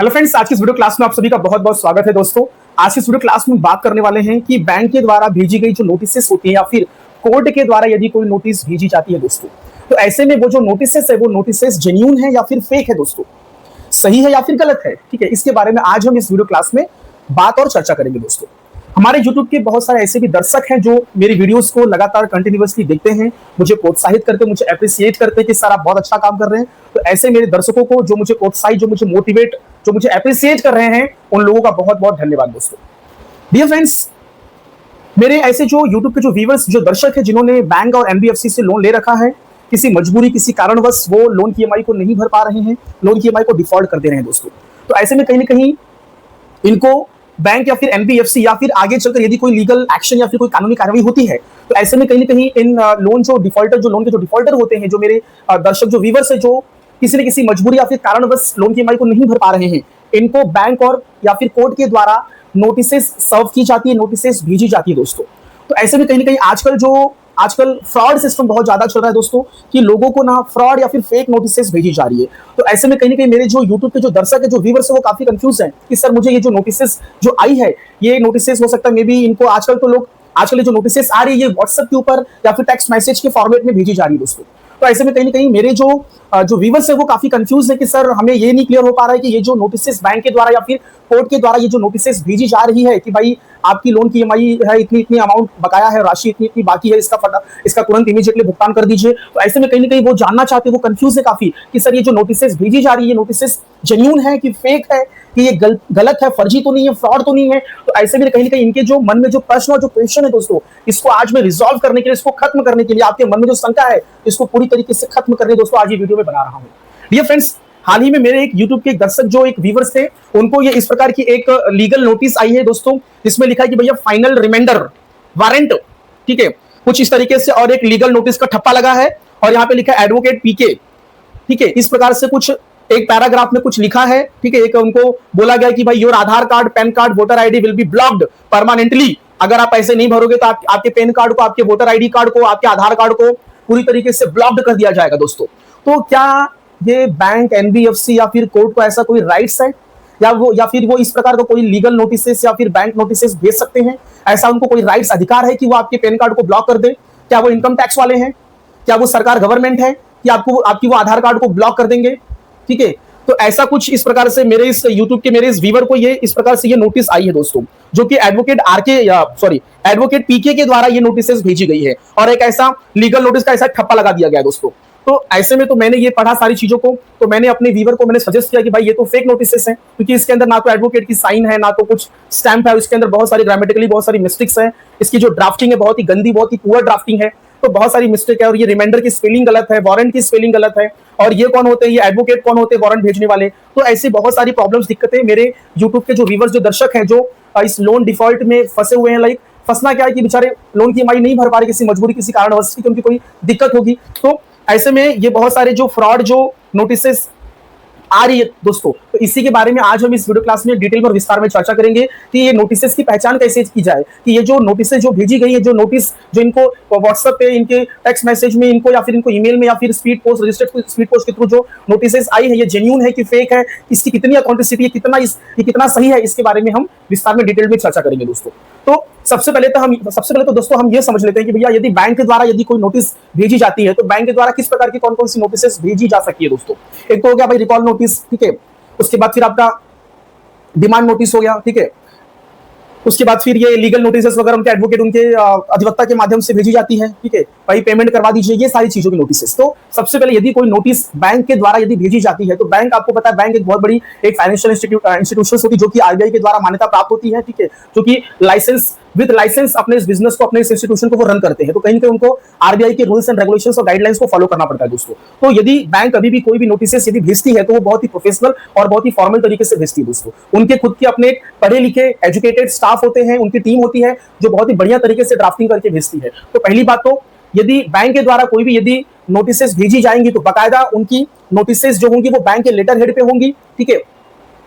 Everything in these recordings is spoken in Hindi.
हेलो फ्रेंड्स, आज की इस वीडियो क्लास में आप सभी का बहुत बहुत स्वागत है। दोस्तों, आज की इस वीडियो क्लास में बात करने वाले हैं कि बैंक के द्वारा भेजी गई जो नोटिसेस होती है या फिर कोर्ट के द्वारा यदि कोई नोटिस भेजी जाती है दोस्तों, तो ऐसे में वो जो नोटिसेस है वो नोटिसेस जेन्युइन है या फिर फेक है दोस्तों, सही है या फिर गलत है। ठीक है, इसके बारे में आज हम इस वीडियो क्लास में बात और चर्चा करेंगे दोस्तों। हमारे YouTube के बहुत सारे ऐसे भी दर्शक हैं जो मेरी वीडियोस को लगातार कंटिन्यूअसली देखते हैं, मुझे प्रोत्साहित करते हैं, मुझे अप्रिशिएट करते हैं कि सर आप बहुत अच्छा काम कर रहे हैं। तो ऐसे मेरे दर्शकों को जो मुझे प्रोत्साहित, जो मुझे मोटिवेट, जो मुझे अप्रिशिएट कर रहे हैं, उन लोगों का बहुत बहुत धन्यवाद दोस्तों। डियर फ्रेंड्स, मेरे ऐसे जो YouTube के जो व्यूअर्स, जो दर्शक हैं जिन्होंने बैंक और NBFC से लोन ले रखा है, किसी मजबूरी, किसी कारणवश वो लोन की EMI को नहीं भर पा रहे हैं, लोन की EMI को डिफॉल्ट कर दे रहे हैं दोस्तों। तो ऐसे में कहीं ना कहीं इनको बैंक या फिर NBFC या फिर आगे चलकर यदि कोई लीगल एक्शन या फिर कोई कानूनी कार्रवाई होती है, तो ऐसे में कहीं ना कहीं इन लोन जो डिफॉल्टर, जो लोन के जो डिफॉल्टर होते हैं, जो मेरे दर्शक, जो व्यूअर्स है, जो किसी न किसी मजबूरी या फिर कारणवश लोन की EMI को नहीं भर पा रहे हैं, इनको बैंक और या फिर कोर्ट के द्वारा नोटिसेस सर्व की जाती है, नोटिसेस भेजी जाती है दोस्तों। तो ऐसे में कहीं ना कहीं आजकल फ्रॉड सिस्टम बहुत ज्यादा चल रहा है दोस्तों, कि लोगों को ना फ्रॉड या फिर फेक नोटिसेस भेजी जा रही है। तो ऐसे में कहीं ना कहीं मेरे जो YouTube के जो दर्शक है, जो व्यूअर्स है, वो काफी कंफ्यूज है कि सर मुझे ये जो नोटिसेस जो आई है, ये नोटिसेस हो सकता है मे बी इनको आजकल ये जो नोटिसेस आ रही है, ये व्हाट्सएप के ऊपर या फिर टेक्स्ट मैसेज के फॉर्मेट में भेजी जा रही है दोस्तों। तो ऐसे में कहीं ना कहीं मेरे जो व्यूअर्स है वो काफी कंफ्यूज है कि सर हमें ये नहीं क्लियर हो पा रहा है कि ये जो नोटिसेस बैंक के द्वारा या फिर कोर्ट के द्वारा ये जो नोटिसेस भेजी जा रही है कि भाई आपकी लोन की EMI है, इतनी इतनी अमाउंट बकाया है, राशि इतनी इतनी बाकी है, इसका तुरंत इमीडिएटली भुगतान कर दीजिए। तो ऐसे में कहीं ना कहीं वो जानना चाहते हैं, वो कंफ्यूज है काफी कि सर ये जो नोटिसेस भेजी जा रही है, नोटिसेस जेन्युइन है कि फेक है, कि ये गलत है, फर्जी तो नहीं है, फ्रॉड तो नहीं है। तो ऐसे में कहीं ना कहीं इनके जो मन में जो प्रश्न और जो क्वेश्चन है दोस्तों, इसको आज मैं रिजॉल्व करने के लिए, इसको खत्म करने के लिए, आपके मन में जो शंका है इसको पूरी तरीके से खत्म करने दोस्तों आज ये वीडियो में बना रहा हूं। डियर फ्रेंड्स, हाल ही में मेरे एक YouTube के एक दर्शक, जो एक व्यूअर्स थे, उनको ये इस प्रकार की एक लीगल नोटिस आई है दोस्तों, जिसमें लिखा है कि भैया फाइनल रिमाइंडर वारंट, ठीक है, कुछ इस तरीके से, और एक लीगल नोटिस का ठप्पा लगा है और यहाँ पे लिखा है एडवोकेट PK, ठीक है, इस प्रकार से कुछ एक पैराग्राफ में कुछ लिखा है। ठीक है, एक उनको बोला गया कि भाई your Aadhaar card, pan card, voter ID will be blocked permanently. अगर आप पैसे नहीं भरोगे तो आपके पैन कार्ड को, आपके वोटर ID कार्ड को, आपके आधार कार्ड को पूरी तरीके से ब्लॉक्ड कर दिया जाएगा दोस्तों। तो क्या ये बैंक, NBFC या फिर कोर्ट को ऐसा कोई राइट्स है, या फिर वो इस प्रकार का कोई लीगल नोटिसेस या फिर बैंक नोटिसेस भेज सकते हैं? ऐसा उनको कोई राइट्स, अधिकार है कि वो आपके पैन कार्ड को ब्लॉक कर दे? क्या वो इनकम टैक्स वाले हैं? क्या वो सरकार, गवर्नमेंट है कि आपकी वो आधार कार्ड को ब्लॉक कर देंगे? ठीक है, तो ऐसा कुछ इस प्रकार से मेरे इस YouTube के मेरे इस व्यूअर को ये इस प्रकार से ये नोटिस आई है दोस्तों, जो कि एडवोकेट PK के द्वारा ये नोटिसेस भेजी गई है, और एक ऐसा लीगल नोटिस का ऐसा ठप्पा लगा दिया गया है दोस्तों। तो ऐसे में तो मैंने ये पढ़ा सारी चीजों को, तो मैंने अपने व्यूअर को मैंने सजेस्ट किया कि भाई ये तो फेक नोटिसेस हैं, क्योंकि इसके अंदर ना तो एडवोकेट की साइन है, ना तो कुछ स्टैंप है, इसके अंदर बहुत सारी ग्रामेटिकली बहुत सारी मिस्टेक्स हैं, इसकी जो ड्राफ्टिंग है बहुत ही गंदी, बहुत ही पुअर ड्राफ्टिंग है, तो बहुत सारी मिस्टेक है, और ये रिमाइंडर की स्पेलिंग गलत है, वारंट की स्पेलिंग गलत है, और ये कौन होते हैं, ये एडवोकेट कौन होते हैं वारंट भेजने वाले। तो ऐसी बहुत सारी प्रॉब्लम्स, दिक्कतें मेरे YouTube के जो व्यूअर्स, जो दर्शक हैं, जो इस लोन डिफॉल्ट में फंसे हुए हैं, लाइक फंसना क्या है कि बेचारे लोन की EMI नहीं भर पा रहे, किसी मजबूरी, किसी कारणवश, क्योंकि उनकी कोई दिक्कत होगी। तो ऐसे में ये बहुत सारे जो फ्रॉड, जो नोटिसेस आ रही है दोस्तों, तो इसी के बारे में आज हम इस वीडियो क्लास में डिटेल और विस्तार में चर्चा करेंगे कि ये नोटिसेस की पहचान कैसे की जाए, कि ये जो नोटिसेस जो भेजी गई है, जो नोटिस जो इनको व्हाट्सएप पे, इनके टेक्स्ट मैसेज में, इनको या फिर इनको ईमेल में या फिर speed post, registered speed post के थ्रू जो नोटिसेस आई है, ये जेन्युइन है कि फेक है, इसकी कितनी ऑथेंटिसिटी है, कितना सही है, इसके बारे में हम विस्तार में डिटेल में चर्चा करेंगे दोस्तों। तो सबसे पहले तो दोस्तों हम ये समझ लेते हैं कि भैया यदि बैंक के द्वारा यदि कोई नोटिस भेजी जाती है, तो बैंक के द्वारा किस प्रकार की कौन कौन सी नोटिसेस भेजी जा सकती है दोस्तों। एक तो हो गया भाई रिकॉल नोटिस, ठीक है, उसके बाद फिर आपका डिमांड नोटिस हो गया, ठीक है, उसके बाद फिर ये लीगल नोटिसेस वगैरह उनके एडवोकेट, उनके अधिवक्ता के माध्यम से भेजी जाती है, ठीक है, भाई पेमेंट करवा दीजिए, ये सारी चीजों की नोटिसेस। तो सबसे पहले यदि कोई नोटिस बैंक के द्वारा यदि भेजी जाती है, तो बैंक, आपको पता है बैंक एक बहुत बड़ी एक फाइनेंशियल इंस्टीट्यूशन होती है, जो कि RBI के द्वारा मान्यता प्राप्त होती है, ठीक है, जो कि विद लाइसेंस अपने इस बिजनेस को, अपने इस इंस्टीट्यूशन को वो रन करते हैं। तो कहीं ना कहीं उनको RBI के रूल्स एंड रेगुलेशंस और गाइडलाइंस को फॉलो करना पड़ता है दोस्तों। तो यदि बैंक कभी भी कोई भी नोटिसेस यदि भेजती है, तो वो बहुत ही प्रोफेशनल और बहुत ही फॉर्मल तरीके से भेजती है दोस्तों। उनके खुद के अपने पढ़े लिखे एजुकेटेड स्टाफ होते हैं, उनकी टीम होती है, जो बहुत ही बढ़िया तरीके से ड्राफ्टिंग करके भेजती है। तो पहली बात तो यदि बैंक के द्वारा कोई भी यदि नोटिसेस भेजी जाएंगी, तो बाकायदा उनकी नोटिसेस जो होंगी वो बैंक के लेटर हेड पे होंगी, ठीक है,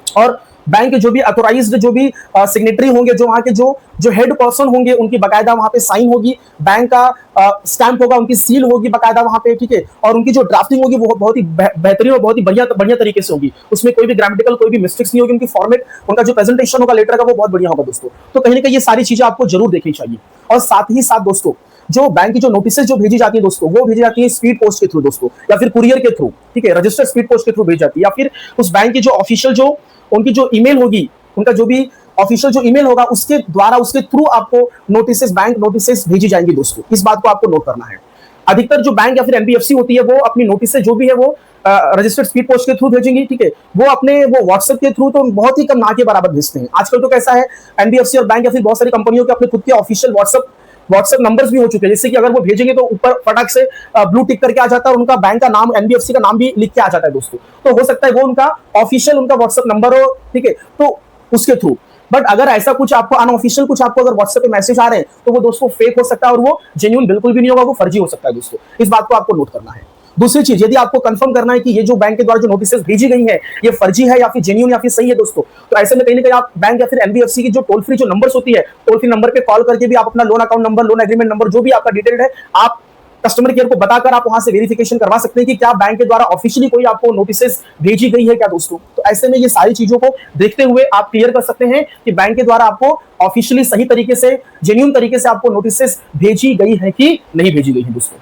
और बैंक के जो भी अथोराइज्ड जो भी सिग्नेटरी होंगे, जो वहां के जो हेड पर्सन होंगे, उनकी बकायदा वहां पे साइन होगी, बैंक का स्टैंप होगा, उनकी सील होगी बकायदा वहां पे, ठीक है। और उनकी जो ड्राफ्टिंग होगी वो बहुत ही बेहतरीन और बहुत ही बढ़िया तरीके से होगी, उसमें कोई भी ग्रामेटिकल कोई भी मिस्टेक्स नहीं होगी, उनकी फॉर्मेट, उनका जो प्रेजेंटेशन होगा लेटर का वो बहुत बढ़िया होगा दोस्तों। तो कहीं ना कहीं ये सारी चीजें आपको जरूर देखनी चाहिए। और साथ ही साथ दोस्तों, जो बैंक की जो नोटिस जो भेजी जाती है दोस्तों, वो भेजी जाती है स्पीड पोस्ट के थ्रू दोस्तों, या फिर कुरियर के थ्रू, ठीक है, रजिस्टर्ड स्पीड पोस्ट के थ्रू भेजी जाती है, या फिर उस बैंक की जो ऑफिशियल जो उनकी जो ईमेल होगी, उनका जो भी ऑफिशियल जो ईमेल होगा उसके द्वारा, उसके थ्रू आपको नोटिस, बैंक नोटिस भेजी जाएंगी दोस्तों। इस बात को आपको नोट करना है। अधिकतर जो बैंक या फिर एनबीएफसी होती है वो अपनी नोटिस जो भी है वो रजिस्टर्ड स्पीड पोस्ट के थ्रू भेजेंगी, ठीक है। वो अपने वो व्हाट्सएप के थ्रू तो बहुत ही कम, ना के बराबर भेजते हैं। आजकल तो कैसा है, एनबीएफसी और बैंक या फिर बहुत सारी कंपनियों के अपने खुद के ऑफिशियल व्हाट्सएप नंबर्स भी हो चुके हैं, जैसे कि अगर वो भेजेंगे तो ऊपर फटाक से ब्लू टिक करके आ जाता है और उनका बैंक का नाम, एनबीएफसी का नाम भी लिख के आ जाता है दोस्तों। तो हो सकता है वो उनका ऑफिशियल उनका व्हाट्सएप नंबर हो, ठीक है, तो उसके थ्रू। बट अगर ऐसा कुछ आपको अनऑफिशियल कुछ आपको अगर व्हाट्सएप पे मैसेज आ रहे हैं तो वो दोस्तों फेक हो सकता है और वो जेन्युइन बिल्कुल भी नहीं होगा, वो फर्जी हो सकता है दोस्तों। इस बात को आपको नोट करना है। दूसरी चीज, यदि आपको कंफर्म करना है कि ये जो बैंक के द्वारा जो नोटिस भेजी गई है ये फर्जी है या फिर जेन्युइन या फिर सही है दोस्तों, तो ऐसे में कहीं ना कहीं आप बैंक या फिर एनबीएफसी की जो टोल फ्री जो नंबर्स होती है, टोल फ्री नंबर पे कॉल करके भी आप अपना loan account number, loan agreement number, जो भी आपका डिटेल्ड है, आप कस्टमर केयर को बताकर आप वहां से वेरिफिकेशन करवा सकते हैं कि क्या बैंक के द्वारा ऑफिशियली कोई आपको नोटिस भेजी गई है क्या दोस्तों। तो ऐसे में ये सारी चीजों को देखते हुए आप क्लियर कर सकते हैं कि बैंक के द्वारा आपको ऑफिशियली सही तरीके से, जेन्युइन तरीके से आपको नोटिस भेजी गई है कि नहीं भेजी गई है दोस्तों।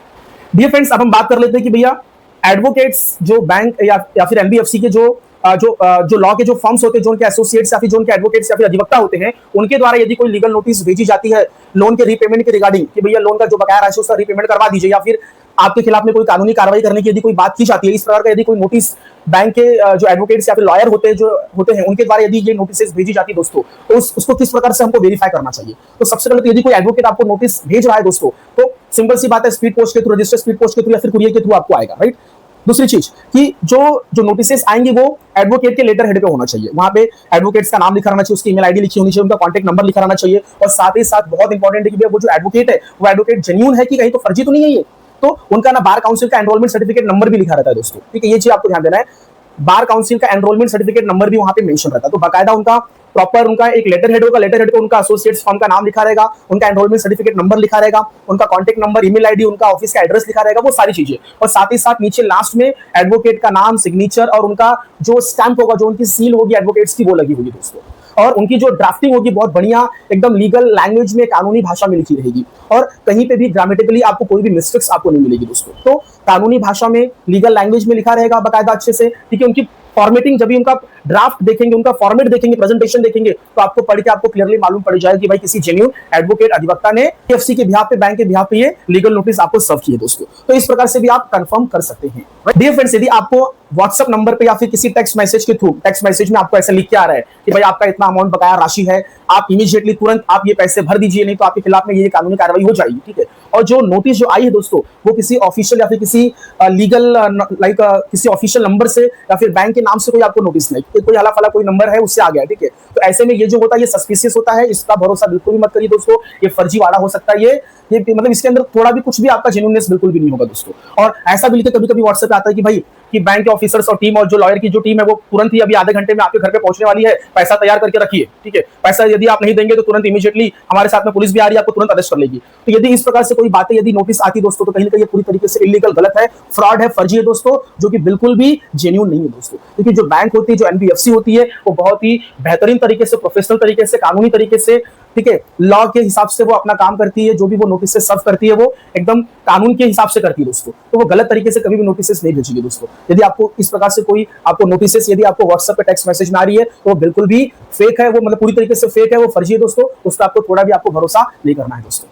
डियर फ्रेंड्स, अब हम बात कर लेते हैं कि भैया एडवोकेट्स जो बैंक या फिर एनबीएफसी के जो लॉ के जो फर्म्स होते हैं, जो उनके एसोसिएट्स या फिर जो उनके एडवोकेट्स या फिर अधिवक्ता होते हैं, उनके द्वारा यदि कोई लीगल नोटिस भेजी जाती है लोन के रीपेमेंट के रिगार्डिंग कि भैया लोन का जो बकाया राशि उसका रीपेमेंट करवा दीजिए, या फिर आपके खिलाफ में कोई कानूनी कार्रवाई करने की यदि कोई बात की जाती है, इस प्रकार का यदि कोई नोटिस बैंक के जो एडवोकेट्स या फिर लॉयर होते हैं उनके द्वारा यदि ये नोटिस भेजी जाती है दोस्तों, तो उसको किस प्रकार से हमको वेरीफाई करना चाहिए। तो सबसे पहले तो यदि कोई एडवोकेट आपको नोटिस भेज रहा है दोस्तों, तो सिंपल सी बात है, स्पीड पोस्ट के थ्रू, रजिस्टर्ड स्पीड पोस्ट के थ्रू या फिर कुरियर के थ्रू आपको आएगा, राइट। दूसरी चीज कि जो नोटिस आएंगे वो एडवोकेट के लेटर हेड पे होना चाहिए, वहां पे एडवोकेट्स का नाम लिखा रहना चाहिए, उसकी ईमेल आईडी लिखी होनी चाहिए, उनका कांटेक्ट नंबर लिखा रहना चाहिए, और साथ ही साथ बहुत इंपॉर्टेंट है कि वो जो एडवोकेट है वो एडवोकेट जेन्युइन है कि कहीं तो फर्जी तो नहीं है ये, तो उनका ना बार काउंसिल का एनरोलमेंट सर्टिफिकेट नंबर भी लिखा रहता है दोस्तों, ठीक है। ये चीज आपको ध्यान देना है, बार काउंसिल का एनरोलमेंट सर्टिफिकेट नंबर भी वहां पे मेंशन रहता है, तो बाकायदा उनका प्रॉपर उनका एक लेटर हेड होगा, लेटर हेड पे उनका एसोसिएट्स फर्म का नाम लिखा रहेगा, उनका एनरोलमेंट सर्टिफिकेट नंबर लिखा रहेगा, उनका कांटेक्ट नंबर, ईमेल आईडी, उनका ऑफिस का एड्रेस लिखा रहेगा, वो सारी चीजें। और साथ ही साथ नीचे लास्ट में एडवोकेट का नाम, सिग्नेचर और उनका जो स्टैंप होगा, जो उनकी सील होगी एडवोकेट्स की, वो लगी होगी दोस्तों। और उनकी जो ड्राफ्टिंग होगी बहुत बढ़िया एकदम लीगल लैंग्वेज में, कानूनी भाषा में लिखी रहेगी, और कहीं पे भी ग्रामेटिकली आपको कोई भी मिस्टेक्स आपको नहीं मिलेगी दोस्तों। तो कानूनी भाषा में, लीगल लैंग्वेज में लिखा रहेगा बाकायदा अच्छे से, ठीक है। उनकी फॉर्मेटिंग, जब भी उनका ड्राफ्ट देखेंगे, उनका फॉर्मेट देखेंगे, प्रेजेंटेशन देखेंगे, तो आपको पढ़ के आपको क्लियरली मालूम पड़ जाएगा कि भाई किसी जेन्युइन एडवोकेट अधिवक्ता ने एफसी के बिहाफ पे, बैंक के बिहाफ पे ये लीगल नोटिस आपको सर्व किए दोस्तों। तो इस प्रकार से भी आप कंफर्म कर सकते हैं। डियर फ्रेंड्स, यदि आपको व्हाट्सएप नंबर पे या फिर किसी टेक्स्ट मैसेज के थ्रू, टेक्स्ट मैसेज में आपको ऐसा लिख के आ रहा है कि भाई आपका इतना अमाउंट बकाया राशि है, आप इमीडिएटली तुरंत आप ये पैसे भर दीजिए, नहीं तो आपके खिलाफ में ये कानूनी कार्रवाई हो जाएगी, ठीक है। और जो नोटिस जो आई है दोस्तों, वो किसी ऑफिशियल या फिर किसी लीगल किसी ऑफिशियल नंबर से या फिर बैंक के नाम से कोई आपको नोटिस नहीं, कोई हला फला कोई नंबर है उससे आ गया, ठीक है। तो ऐसे में ये जो होता है ये सस्पिशियस होता है, इसका भरोसा बिल्कुल भी मत करिए दोस्तों, ये फर्जी वाला हो सकता है, ये मतलब इसके अंदर थोड़ा भी कुछ भी आपका जेन्युइननेस बिल्कुल भी नहीं होगा दोस्तों। और ऐसा भी लिखे कभी कभी व्हाट्सएप पे आता है कि भाई कि बैंक के ऑफिसर्स और टीम और जो लॉयर की जो टीम है वो तुरंत ही अभी आधे घंटे में आपके घर पे पहुंचने वाली है, पैसा तैयार करके रखिए, ठीक है। पैसा यदि आप नहीं देंगे तो तुरंत इमीडिएटली हमारे साथ में पुलिस भी आ रही है, आपको तुरंत अरेस्ट कर लेगी। तो यदि इस प्रकार से कोई बातें यदि नोटिस आती दोस्तों, तो कहीं ना कहीं पूरी तरीके से इलीगल, गलत है, फ्रॉड है, फर्जी है दोस्तों, जो कि बिल्कुल भी जेन्युइन नहीं है दोस्तों। क्योंकि जो बैंक होती है, जो एनबीएफसी होती है, वो बहुत ही बेहतरीन तरीके से, प्रोफेशनल तरीके से, कानूनी तरीके से, ठीक है, लॉ के हिसाब से वो अपना काम करती है। जो भी वो नोटिस से सर्व करती है वो एकदम कानून के हिसाब से करती है दोस्तों। तो वो गलत तरीके से कभी भी नोटिस नहीं भेजेगी दोस्तों। यदि आपको इस प्रकार से कोई आपको नोटिस यदि आपको व्हाट्सएप पे टेक्स्ट मैसेज में आ रही है तो वो बिल्कुल भी फेक है, वो मतलब पूरी तरीके से फेक है, वो फर्जी है दोस्तों, उसका आपको थोड़ा भी आपको भरोसा नहीं करना है दोस्तों।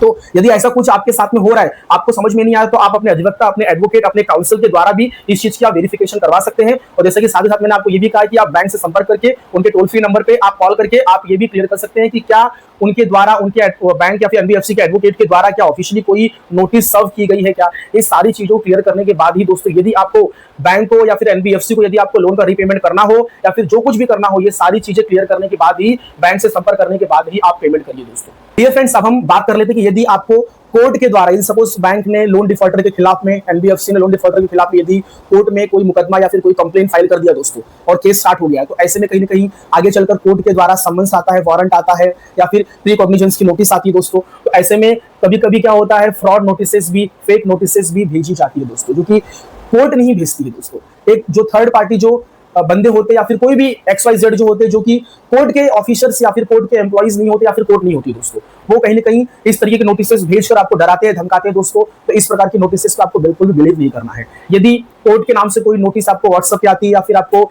तो यदि ऐसा कुछ आपके साथ में हो रहा है, आपको समझ में नहीं आया, तो आप अपने अधिवक्ता, अपने एडवोकेट, अपने काउंसिल के द्वारा भी इस चीज की आप वेरिफिकेशन करवा सकते हैं। और जैसे कि साथ ही साथ मैंने आपको ये भी कहा कि आप बैंक से संपर्क करके उनके टोल फ्री नंबर पे आप कॉल करके आप ये भी क्लियर कर सकते हैं कि क्या उनके द्वारा, उनके बैंक या फिर एनबीएफसी के एडवोकेट के द्वारा क्या ऑफिशियली कोई नोटिस सर्व की गई है क्या। ये सारी चीजों को क्लियर करने के बाद ही दोस्तों, यदि आपको बैंक को या फिर एनबीएफसी को यदि आपको लोन का रीपेमेंट करना हो या फिर जो कुछ भी करना हो, ये सारी चीजें क्लियर करने के बाद ही, बैंक से संपर्क करने के बाद ही आप पेमेंट करिए दोस्तों। डियर फ्रेंड्स, अब हम बात कर लेते हैं कि यदि आपको कोर्ट के द्वारा, सपोज बैंक ने लोन डिफॉल्टर के खिलाफ में, एनबीएफसी ने लोन डिफॉल्टर के खिलाफ यदि कोर्ट में कोई मुकदमा या फिर कोई कंप्लेंट फाइल कर दिया दोस्तों और केस स्टार्ट हो गया, तो ऐसे में कहीं ना कहीं आगे चलकर कोर्ट के द्वारा समन्स आता है, वारंट आता है या फिर प्री कॉग्निजेंस की नोटिस आती है दोस्तों। तो ऐसे में कभी कभी क्या होता है, फ्रॉड नोटिसेस भी, फेक नोटिसेस भी भेजी जाती है दोस्तों, जो कि कोर्ट नहीं भेजती है दोस्तों। एक जो थर्ड पार्टी जो बंदे होते या फिर कोई भी XYZ जो होते, जो कि कोर्ट के ऑफिसर्स या फिर कोर्ट के एम्प्लॉइज नहीं होते या फिर कोर्ट नहीं होती दोस्तों, वो कहीं ना कहीं इस तरीके के नोटिसेस भेजकर आपको डराते हैं, धमकाते हैं दोस्तों। तो इस प्रकार की नोटिसेस को आपको बिल्कुल भी बिलीव नहीं करना है। यदि कोर्ट के नाम से कोई नोटिस आपको व्हाट्सएप पे आती है या फिर आपको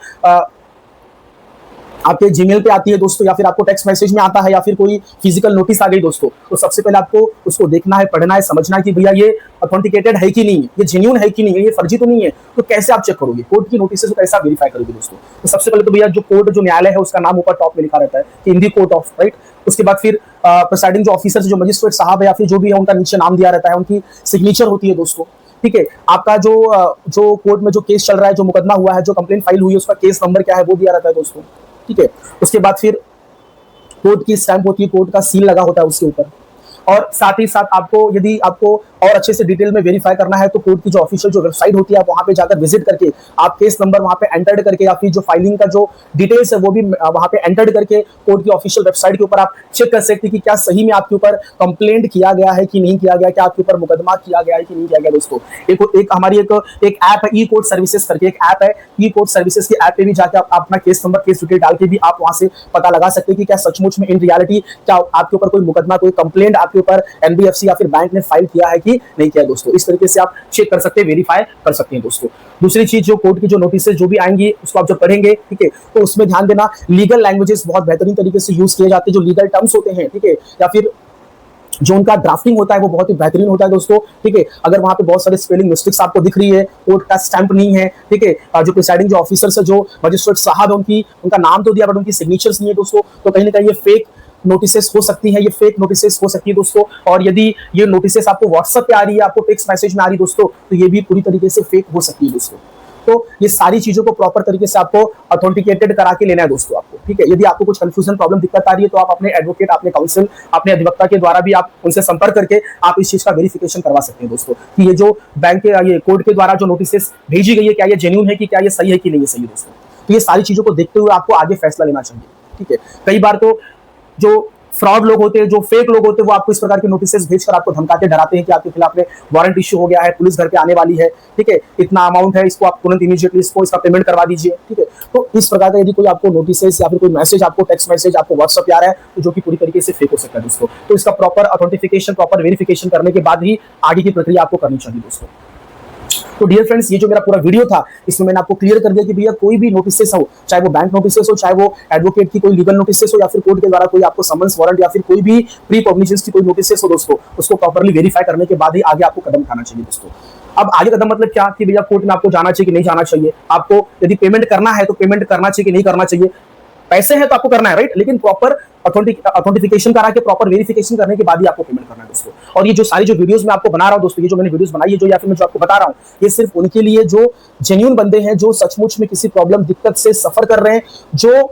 आपके जीमेल पे आती है दोस्तों, या फिर आपको टेक्स्ट मैसेज में आता है या फिर कोई फिजिकल नोटिस आ गई दोस्तों, तो सबसे पहले आपको उसको देखना है, पढ़ना है, समझना है कि भैया ये ऑथेंटिकेटेड है कि नहीं है, ये जेन्युइन है कि नहीं है, ये फर्जी तो नहीं है। तो कैसे आप चेक करोगे कोर्ट की नोटिस को, कैसे आप वेरीफाई करोगे दोस्तों? तो सबसे पहले तो भैया जो कोर्ट, जो न्यायालय है, उसका नाम ऊपर टॉप में लिखा रहता है कि इन दी कोर्ट ऑफ, राइट। उसके बाद फिर प्रिसाइडिंग जो ऑफिसर, जो मजिस्ट्रेट साहब है या फिर जो भी है, उनका नीचे नाम दिया रहता है, उनकी सिग्नेचर होती है दोस्तों, ठीक है। आपका जो कोर्ट में जो केस चल रहा है, जो मुकदमा हुआ है, जो कंप्लेंट फाइल हुई है, उसका केस नंबर क्या है वो दिया रहता है दोस्तों, ठीक है। उसके बाद फिर कोर्ट की स्टैंप होती है, कोर्ट का सील लगा होता है उसके ऊपर। और साथ ही साथ आपको, यदि आपको और अच्छे से डिटेल में वेरीफाई करना है, तो कोर्ट की जो ऑफिशियल जो वेबसाइट होती है, आप वहां पे जाकर विजिट करके आप केस नंबर वहां पे एंटर्ड करके या फिर जो फाइलिंग का जो डिटेल्स है वो भी वहां पे एंटर्ड करके कोर्ट की ऑफिशियल वेबसाइट के ऊपर आप चेक कर सकते हैं कि क्या सही में आपके ऊपर कंप्लेंट किया गया है कि नहीं किया गया, क्या आपके ऊपर मुकदमा किया गया है कि नहीं किया गया दोस्तों। एक हमारी एक ऐप है, ई कोर्ट सर्विसेज करके एक ऐप है। ई कोर्ट सर्विसेज की ऐप पे भी जाकर आप अपना केस नंबर, केस डिटेल डाल के भी आप वहां से पता लगा सकते हैं कि क्या सचमुच में इन रियलिटी क्या आपके ऊपर कोई मुकदमा, कोई कंप्लेंट आपके ऊपर एनबीएफसी या फिर बैंक ने फाइल किया है कि नहीं किया दोस्तों। इस तरीके से आप चेक कर सकते हैं, वेरीफाई कर सकते हैं दोस्तों। दूसरी चीज, जो कोर्ट की जो नोटिस जो भी आएंगी उसको आप जब पढ़ेंगे, ठीक है, तो उसमें ध्यान देना, लीगल लैंग्वेजेस बहुत बेहतरीन तरीके से यूज किए जाते हैं, जो लीगल टर्म्स होते हैं, ठीक है, या फिर जो उनका ड्राफ्टिंग होता है वो बहुत ही बेहतरीन होता है दोस्तों, ठीक है। अगर वहां पे बहुत सारे स्पेलिंग मिस्टेक्स आपको दिख रही है, कोर्ट का स्टैंप नहीं है, ठीक है, जो प्रिसाइडिंग जो ऑफिसर्स है, जो मजिस्ट्रेट साहब है, उनका नाम तो दिया बट उनकी सिग्नेचर्स नहीं है दोस्तों, तो कहीं ना कहीं ये फेक नोटिसेस हो सकती है, ये फेक नोटिसेस हो सकती है दोस्तों। और यदि ये नोटिसेस आपको व्हाट्सएप पे आ रही है, आपको टेक्स्ट मैसेज में आ रही है दोस्तों, तो ये भी पूरी तरीके से फेक हो सकती है दोस्तों। तो ये सारी चीजों को प्रॉपर तरीके से आपको ऑथेंटिकेटेड करा के लेना है दोस्तों आपको, ठीक है। यदि आपको कुछ कंफ्यूजन, प्रॉब्लम, दिक्कत आ रही है, तो आप अपने एडवोकेट, अपने काउंसिल, अपने अधिवक्ता के द्वारा भी आप उनसे संपर्क करके आप इस चीज का वेरिफिकेशन करवा सकते हैं दोस्तों, कि ये जो बैंक के, ये कोर्ट के द्वारा जो नोटिसेस भेजी गई है, क्या ये जेन्युइन है, कि क्या ये सही है कि नहीं है सही दोस्तों। तो ये सारी चीजों को देखते हुए आपको आगे फैसला लेना चाहिए, ठीक है। कई बार तो जो फ्रॉड लोग होते हैं, जो फेक लोग होते हैं, वो आपको इस प्रकार के नोटिसेस भेजकर आपको धमकाते, डराते हैं कि आपके खिलाफ में वारंट इश्यू हो गया है, पुलिस घर पे आने वाली है, ठीक है, इतना अमाउंट है, इसको आप तुरंत इमीडिएटली इसका पेमेंट करवा दीजिए, ठीक है। तो इस प्रकार का यदि कोई आपको नोटिसेस या फिर कोई मैसेज, आपको टेक्स्ट मैसेज आपको व्हाट्सएप पे आ रहा है, तो जो कि पूरी तरीके से फेक हो सकता है दोस्तों। तो इसका प्रॉपर ऑथेंटिफिकेशन, प्रॉपर वेरिफिकेशन करने के बाद ही आगे की प्रक्रिया आपको करनी चाहिए दोस्तों। तो डियर फ्रेंड्स, ये जो मेरा पूरा वीडियो था, इसमें मैंने आपको क्लियर कर दिया कि भैया कोई भी नोटिसेस हो, चाहे वो बैंक नोटिसेस हो, चाहे वो एडवोकेट की कोई लीगल नोटिसेस हो, या फिर कोर्ट के द्वारा कोई आपको समन्स, वारंट या फिर कोई भी प्री कॉग्निजेंस की कोई नोटिसेस हो दोस्तों, उसको प्रॉपर्ली वेरीफाई करने के बाद ही आगे आपको कदम उठाना चाहिए दोस्तों। अब आगे कदम मतलब क्या, कि भैया कोर्ट में आपको जाना चाहिए कि नहीं जाना चाहिए, आपको यदि पेमेंट करना है तो पेमेंट करना चाहिए कि नहीं करना चाहिए। पैसे हैं तो आपको करना है, राइट, लेकिन प्रॉपर ऑथेंटिफिकेशन करा के, प्रॉपर वेरिफिकेशन करने के बाद ही आपको पेमेंट करना है दोस्तों। और ये जो सारी जो वीडियोस मैं आपको बना रहा हूं दोस्तों, ये जो मैंने वीडियोस बनाई है, जो या फिर मैं जो आपको बता रहा हूं, ये सिर्फ उनके लिए जो जेन्युइन बंदे हैं, जो सचमुच में किसी प्रॉब्लम, दिक्कत से सफर कर रहे हैं, जो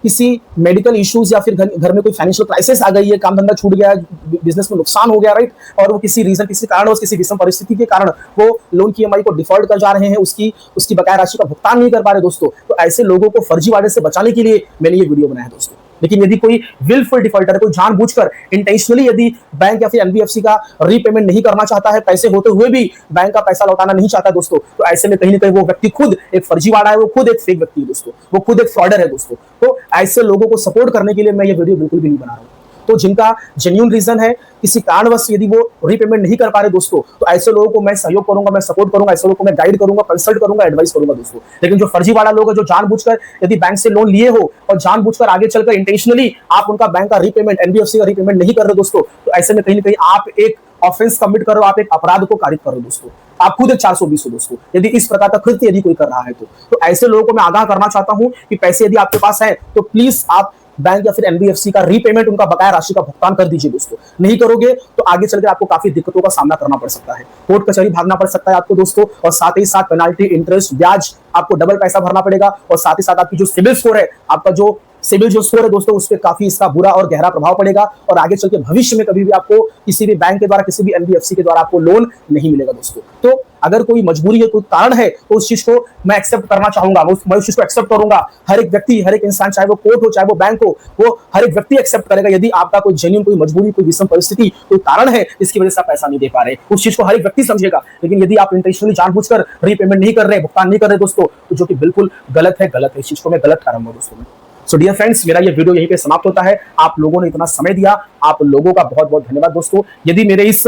किसी मेडिकल इश्यूज या फिर घर में कोई फाइनेंशियल क्राइसिस आ गई है, काम धंधा छूट गया, बिजनेस में नुकसान हो गया, राइट, और वो किसी रीजन, किसी कारणवश, किसी विषम परिस्थिति के कारण वो लोन की ईएमआई को डिफॉल्ट कर जा रहे हैं, उसकी बकाया राशि का भुगतान नहीं कर पा रहे दोस्तों। तो ऐसे लोगों को फर्जीवाड़े से बचाने के लिए मैंने ये वीडियो बनाया है दोस्तों। लेकिन यदि कोई विलफुल डिफॉल्टर है, कोई जानबूझकर इंटेंशनली यदि बैंक या फिर एनबीएफसी का रीपेमेंट नहीं करना चाहता है, पैसे होते हुए भी बैंक का पैसा लौटाना नहीं चाहता दोस्तों, तो ऐसे में कहीं ना कहीं वो व्यक्ति खुद एक फर्जीवाड़ा है, वो खुद एक फेक व्यक्ति है दोस्तों, वो खुद एक फ्रॉडर है दोस्तों। तो ऐसे लोगों को सपोर्ट करने के लिए मैं ये वीडियो बिल्कुल भी नहीं बना रहा हूं। तो जिनका जेन्युइन रीजन है, किसी कारणवश यदि वो रीपेमेंट नहीं कर पा रहे दोस्तों, तो ऐसे लोगों को मैं सहयोग करूंगा, मैं सपोर्ट करूंगा, ऐसे लोगों को मैं गाइड करूंगा, कंसल्ट करूंगा, एडवाइस करूंगा दोस्तों। लेकिन जो फर्जीवाड़ा लोग है, जो जानबूझकर यदि बैंक से लोन लिए हो और जानबूझकर आगे चलकर इंटेंशनली आप उनका बैंक का रीपेमेंट, एनबीएफसी का रीपेमेंट नहीं कर रहे दोस्तों, तो ऐसे में कहीं ना कहीं आप एक ऑफेंस कमिट करो, आप एक अपराध को कारित करो दोस्तों, आप खुद एक 420 हो दोस्तों, यदि इस प्रकार का कृत्य यदि कोई कर रहा है तो ऐसे लोगों को मैं आगाह करना चाहता हूं कि पैसे यदि आपके पास है तो प्लीज आप बैंक या फिर एनबीएफसी का रीपेमेंट, उनका बकाया राशि का भुगतान कर दीजिए दोस्तों। नहीं करोगे तो आगे चलकर आपको काफी दिक्कतों का सामना करना पड़ सकता है, कोर्ट कचहरी भागना पड़ सकता है आपको दोस्तों, और साथ ही साथ पेनाल्टी, इंटरेस्ट, ब्याज, आपको डबल पैसा भरना पड़ेगा, और साथ ही साथ आपकी जो सिविल स्कोर है, आपका जो सिविल जो स्कोर है दोस्तों उस पर काफी इसका बुरा और गहरा प्रभाव पड़ेगा और आगे चल के भविष्य में कभी भी आपको किसी भी बैंक के द्वारा, किसी भी एनबीएफसी के द्वारा आपको लोन नहीं मिलेगा दोस्तों। तो अगर कोई मजबूरी है, कोई कारण है, तो उस चीज को मैं एक्सेप्ट करना चाहूंगा, मैं उस चीज को एक्सेप्ट करूंगा। हर एक व्यक्ति, हर एक इंसान, चाहे वो कोर्ट हो, चाहे वो बैंक हो, वो हर एक व्यक्ति एक्सेप्ट करेगा यदि आपका कोई जेन्युइन कोई मजबूरी, कोई विषम परिस्थिति, कोई कारण है इसकी वजह से आप पैसा नहीं दे पा रहे, उस चीज को हर एक व्यक्ति समझेगा। लेकिन यदि आप इंटेंशनली जानबूझकर रीपेमेंट नहीं कर रहे, भुगतान नहीं कर रहे दोस्तों, तो जो कि बिल्कुल गलत है, गलत है। इस चीज को मैं गलत ठहराऊंगा दोस्तों। सो डियर फ्रेंड्स, मेरा ये वीडियो यहीं पे समाप्त होता है। आप लोगों ने इतना समय दिया, आप लोगों का बहुत बहुत धन्यवाद दोस्तों। यदि मेरे इस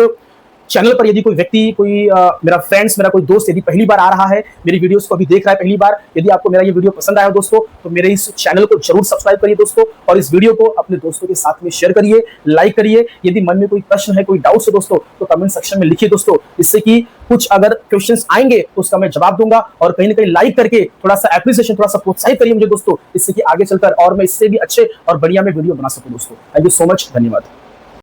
चैनल पर यदि कोई व्यक्ति, कोई मेरा फ्रेंड्स, मेरा कोई दोस्त यदि पहली बार आ रहा है, मेरी वीडियोस को अभी देख रहा है पहली बार, यदि आपको मेरा ये वीडियो पसंद आया दोस्तों, तो मेरे इस चैनल को जरूर सब्सक्राइब करिए दोस्तों, और इस वीडियो को अपने दोस्तों के साथ में शेयर करिए, लाइक करिए। यदि मन में कोई प्रश्न है, कोई डाउट्स है दोस्तों, तो कमेंट सेक्शन में लिखिए दोस्तों, इससे कि कुछ अगर क्वेश्चंस आएंगे तो उसका मैं जवाब दूंगा। और कहीं ना कहीं लाइक करके थोड़ा सा एप्रिसिएशन, थोड़ा सा प्रोत्साहित करिए मुझे दोस्तों, इससे कि आगे चलकर और मैं इससे भी अच्छे और बढ़िया में वीडियो बना सकूं दोस्तों। थैंक यू सो मच, धन्यवाद।